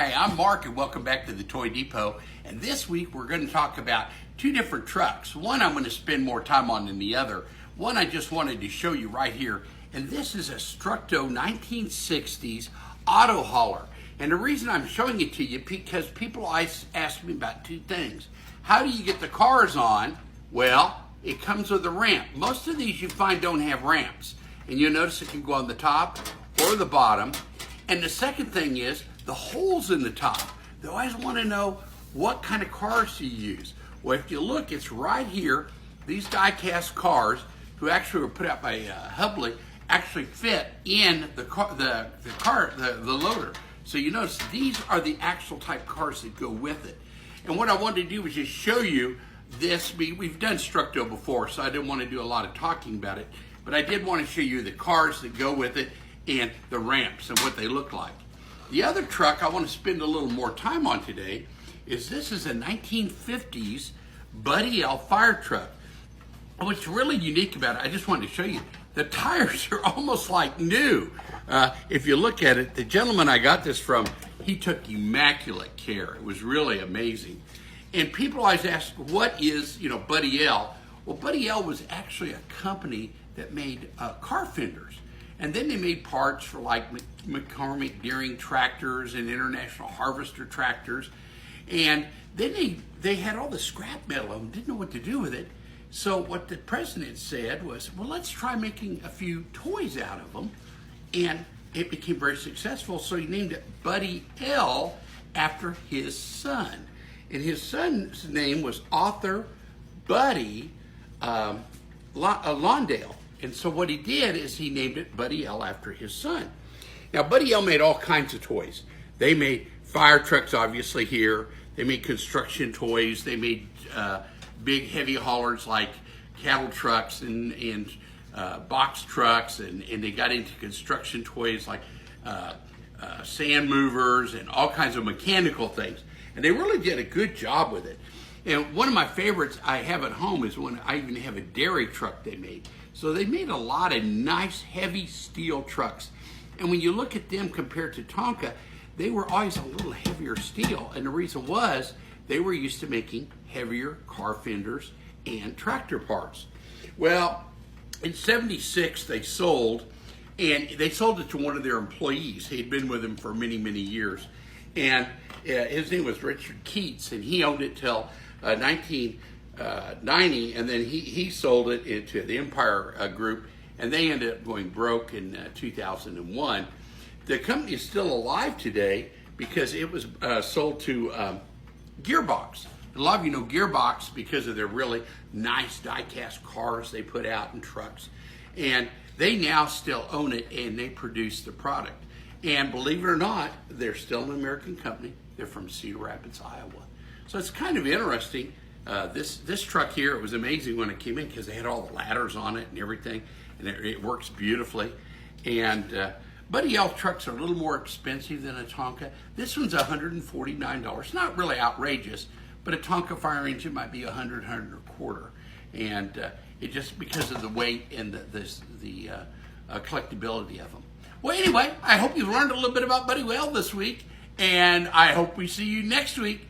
Hi, I'm Mark and welcome back to the Toy Depot. And this week we're going to talk about two different trucks. One I'm going to spend more time on than the other. One I just wanted to show you right here. And this is a Structo 1960s auto hauler. And the reason I'm showing it to you because people always ask me about two things. How do you get the cars on? Well, it comes with a ramp. Most of these you find don't have ramps. And you'll notice it can go on the top or the bottom. And the second thing is the holes in the top. They always want to know what kind of cars you use. Well, if you look, it's right here. These die-cast cars, who actually were put out by Hubley, actually fit in the loader. So you notice these are the actual type cars that go with it. And what I wanted to do was just show you this. We've done Structo before, so I didn't want to do a lot of talking about it. But I did want to show you the cars that go with it and the ramps and what they look like. The other truck I want to spend a little more time on today is this is a 1950s Buddy L fire truck. What's really unique about it, I just wanted to show you, the tires are almost like new. If you look at it, the gentleman I got this from, he took immaculate care. It was really amazing. And people always ask, what is, Buddy L? Well, Buddy L was actually a company that made car fenders. And then they made parts for like McCormick Deering tractors and International Harvester tractors. And then they had all the scrap metal and didn't know what to do with it. So what the president said was, well, let's try making a few toys out of them. And it became very successful. So he named it Buddy L after his son. And his son's name was Arthur Buddy Lawndale. And so what he did is he named it Buddy L after his son. Now, Buddy L made all kinds of toys. They made fire trucks, obviously, here. They made construction toys. They made big, heavy haulers like cattle trucks and box trucks. And they got into construction toys like sand movers and all kinds of mechanical things. And they really did a good job with it. And one of my favorites I have at home is when I even have a dairy truck they made. So they made a lot of nice, heavy steel trucks. And when you look at them compared to Tonka, they were always a little heavier steel. And the reason was they were used to making heavier car fenders and tractor parts. Well, in '76 they sold, and they sold it to one of their employees. He had been with them for many, many years. And his name was Richard Keats, and he owned it till 1990, and then he sold it into the Empire Group, and they ended up going broke in 2001. The company is still alive today because it was sold to Gearbox. A lot of you know Gearbox because of their really nice die-cast cars they put out and trucks, and they now still own it and they produce the product. And believe it or not, they're still an American company. They're from Cedar Rapids, Iowa. So it's kind of interesting. This truck here, it was amazing when it came in because they had all the ladders on it and everything, and it works beautifully. And Buddy L trucks are a little more expensive than a Tonka. This one's $149. Not really outrageous, but a Tonka fire engine might be $100, $125. And it just because of the weight and the collectability of them. Well, anyway, I hope you've learned a little bit about Buddy L this week, and I hope we see you next week.